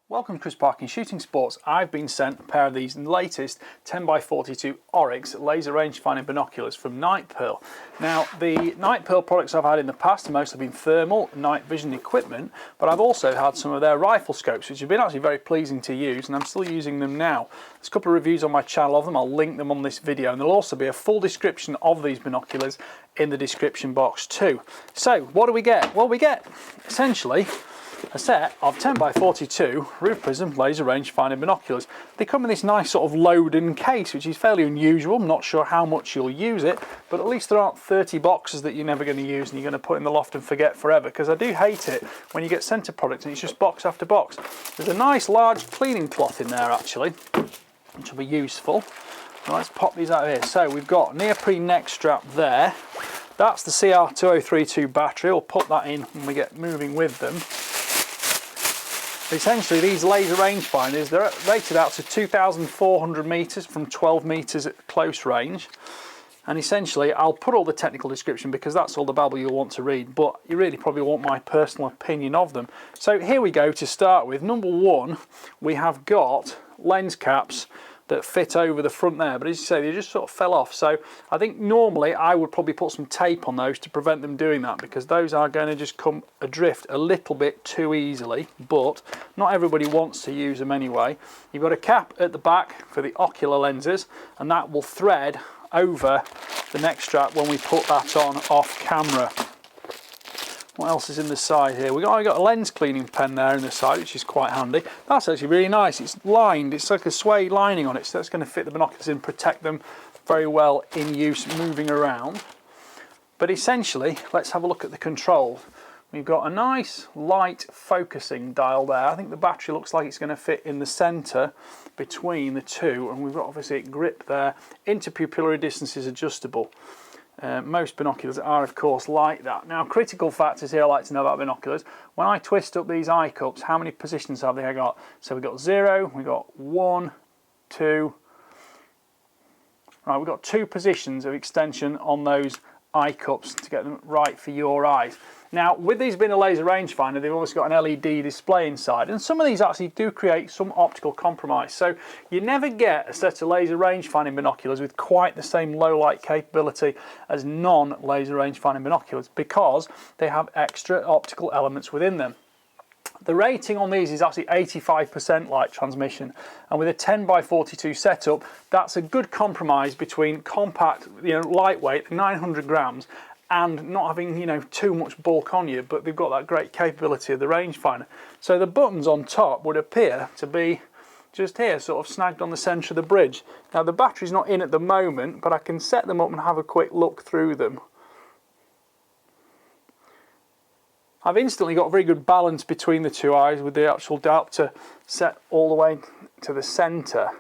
Welcome to Chris Parkin Shooting Sports. I've been sent a pair of these latest 10x42 Oryx laser rangefinding binoculars from Night Pearl. Now, the Night Pearl products I've had in the past have mostly been thermal, night vision equipment, but I've also had some of their rifle scopes, which have been actually very pleasing to use, and I'm still using them now. There's a couple of reviews on my channel of them. I'll link them on this video, and there'll also be a full description of these binoculars in the description box too. So, what do we get? Well, we get essentially a set of 10x42 roof prism laser rangefinding binoculars. They come in this nice sort of load-in case, which is fairly unusual. I'm not sure how much you'll use it, but at least there aren't 30 boxes that you're never going to use and you're going to put in the loft and forget forever, because I do hate it when you get sent a product and it's just box after box. There's a nice large cleaning cloth in there actually, which will be useful. Now let's pop these out of here. So we've got neoprene neck strap there. That's the CR2032 battery. We'll put that in when we get moving with them. Essentially, these laser rangefinders, they're rated out to 2,400 metres from 12 metres at close range. And essentially, I'll put all the technical description because that's all the babble you'll want to read, but you really probably want my personal opinion of them. So here we go to start with. Number one, we have got lens caps that fit over the front there, but as you say, they just sort of fell off. So I think normally I would probably put some tape on those to prevent them doing that, because those are going to just come adrift a little bit too easily, but not everybody wants to use them anyway. You've got a cap at the back for the ocular lenses, and that will thread over the neck strap when we put that on off camera. What else is in the side here? We've got a lens cleaning pen there in the side, which is quite handy. That's actually really nice. It's lined, it's like a suede lining on it, so that's going to fit the binoculars in, protect them very well in use moving around. But essentially, let's have a look at the controls. We've got a nice light focusing dial there. I think the battery looks like it's going to fit in the centre between the two, and we've got obviously a grip there. Interpupillary distance is adjustable. Most binoculars are of course like that. Now, critical factors here I like to know about binoculars. When I twist up these eye cups, how many positions have they got? So we've got 0, we've got 1, 2. Right, we've got 2 positions of extension on those eye cups to get them right for your eyes. Now, with these being a laser rangefinder, they've also got an LED display inside, and some of these actually do create some optical compromise. So you never get a set of laser rangefinding binoculars with quite the same low light capability as non-laser rangefinding binoculars, because they have extra optical elements within them. The rating on these is actually 85% light transmission, and with a 10x42 setup, that's a good compromise between compact, lightweight, 900 grams, and not having, too much bulk on you, but they've got that great capability of the rangefinder. So the buttons on top would appear to be just here, sort of snagged on the centre of the bridge. Now the battery's not in at the moment, but I can set them up and have a quick look through them. I've instantly got very good balance between the two eyes with the actual adapter set all the way to the centre.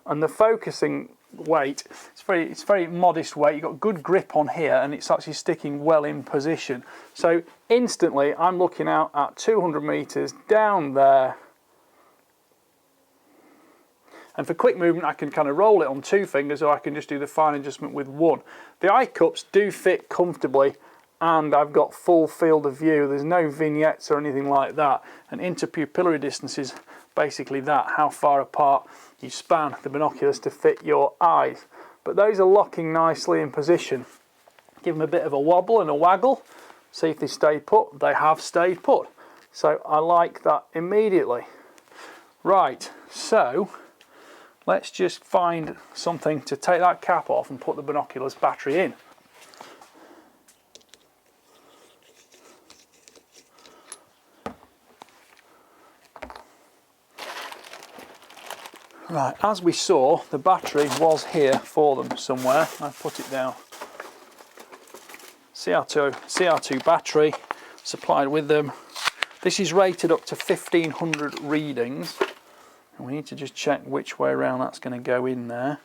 And the focusing weight, it's very modest weight. You've got good grip on here, and it's actually sticking well in position. So instantly I'm looking out at 200 metres down there. And for quick movement, I can kind of roll it on 2 fingers, or I can just do the fine adjustment with 1. The eye cups do fit comfortably, and I've got full field of view. There's no vignettes or anything like that. And interpupillary distance is basically that, how far apart you span the binoculars to fit your eyes. But those are locking nicely in position. Give them a bit of a wobble and a waggle, see if they stay put. They have stayed put, so I like that immediately. Right, so let's just find something to take that cap off and put the binoculars battery in. Right, as we saw, the battery was here for them somewhere. I've put it down. CR2 battery supplied with them. This is rated up to 1500 readings. And we need to just check which way around that's going to go in there.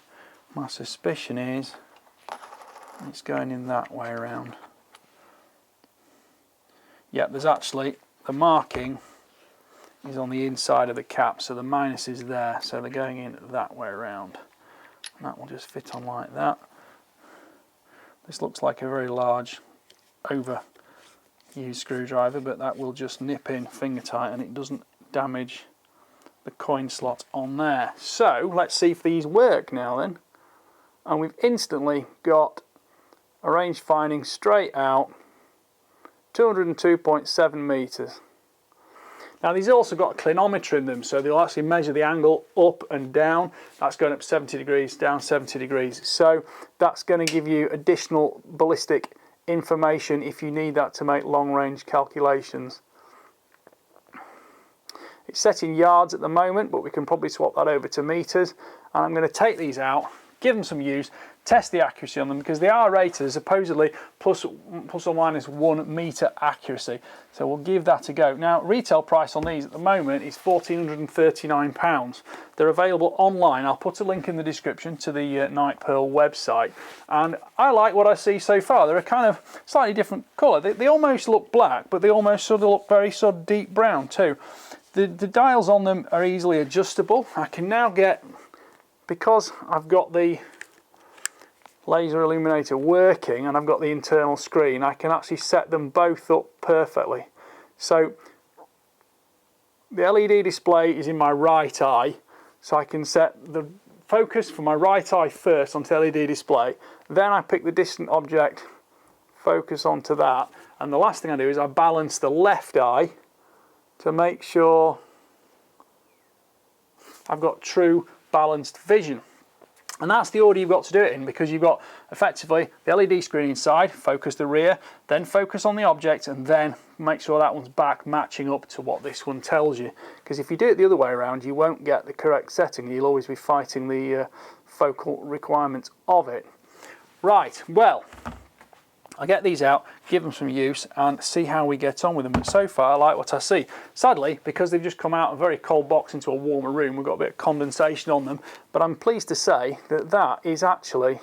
My suspicion is it's going in that way around. Yeah, there's actually the marking is on the inside of the cap, so the minus is there, so they're going in that way around. And that will just fit on like that. This looks like a very large overused screwdriver, but that will just nip in finger tight and it doesn't damage the coin slot on there. So let's see if these work now then. And we've instantly got a range finding straight out 202.7 meters. Now these also got a clinometer in them, so they'll actually measure the angle up and down. That's going up 70 degrees, down 70 degrees. So that's going to give you additional ballistic information if you need that to make long range calculations. It's set in yards at the moment, but we can probably swap that over to meters. And I'm going to take these out, give them some use, test the accuracy on them, because they are rated supposedly plus or minus 1 meter accuracy. So we'll give that a go. Now retail price on these at the moment is £1,439. They're available online. I'll put a link in the description to the Night Pearl website. And I like what I see so far. They're a kind of slightly different colour. They almost look black, but they almost sort of look very sort of deep brown too. The dials on them are easily adjustable. I can now get, because I've got the laser illuminator working and I've got the internal screen, I can actually set them both up perfectly. So the LED display is in my right eye, so I can set the focus for my right eye first onto the LED display, then I pick the distant object, focus onto that, and the last thing I do is I balance the left eye to make sure I've got true balanced vision. And that's the order you've got to do it in, because you've got effectively the LED screen inside, focus the rear, then focus on the object, and then make sure that one's back matching up to what this one tells you. Because if you do it the other way around, you won't get the correct setting. You'll always be fighting the focal requirements of it. Right, well, I'll get these out, give them some use and see how we get on with them. But so far I like what I see. Sadly, because they've just come out of a very cold box into a warmer room, we've got a bit of condensation on them, but I'm pleased to say that that is actually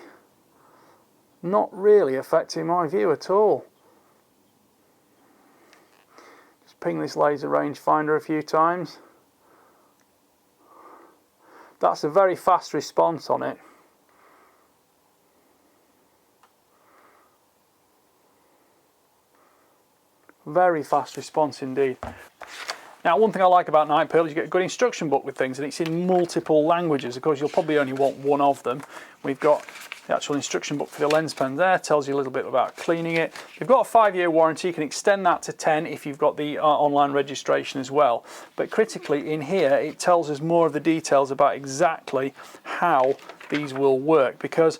not really affecting my view at all. Just ping this laser rangefinder a few times. That's a very fast response on it. Very fast response indeed. Now, one thing I like about Night Pearl is you get a good instruction book with things, and it's in multiple languages. Of course, you'll probably only want one of them. We've got the actual instruction book for the lens pen there, tells you a little bit about cleaning it. You've got a 5-year warranty. You can extend that to 10 if you've got the online registration as well. But critically in here, it tells us more of the details about exactly how these will work, because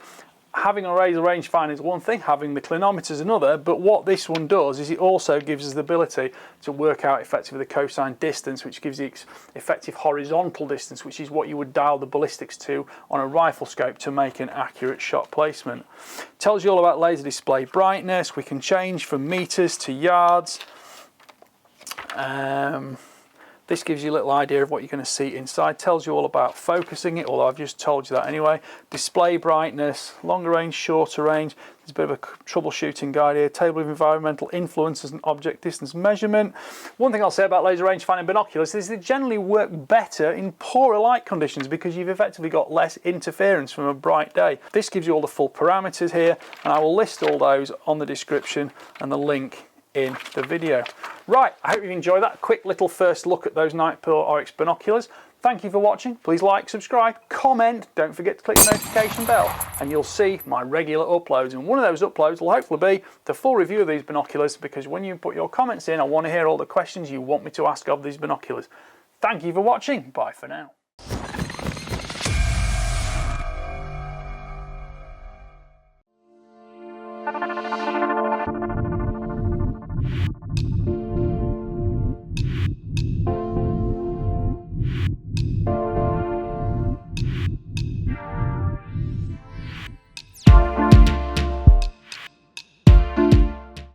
having a laser rangefinder is one thing, having the clinometer is another, but what this one does is it also gives us the ability to work out effectively the cosine distance, which gives you effective horizontal distance, which is what you would dial the ballistics to on a rifle scope to make an accurate shot placement. Tells you all about laser display brightness. We can change from meters to yards. This gives you a little idea of what you're going to see inside. Tells you all about focusing it, although I've just told you that anyway. Display brightness, longer range, shorter range. There's a bit of a troubleshooting guide here. Table of environmental influences and object distance measurement. One thing I'll say about laser rangefinding binoculars is they generally work better in poorer light conditions, because you've effectively got less interference from a bright day. This gives you all the full parameters here, and I will list all those on the description and the link in the video. Right, I hope you've enjoyed that quick little first look at those Night Pearl Oryx binoculars. Thank you for watching. Please like, subscribe, comment, don't forget to click the notification bell, and you'll see my regular uploads. And one of those uploads will hopefully be the full review of these binoculars, because when you put your comments in, I want to hear all the questions you want me to ask of these binoculars. Thank you for watching. Bye for now.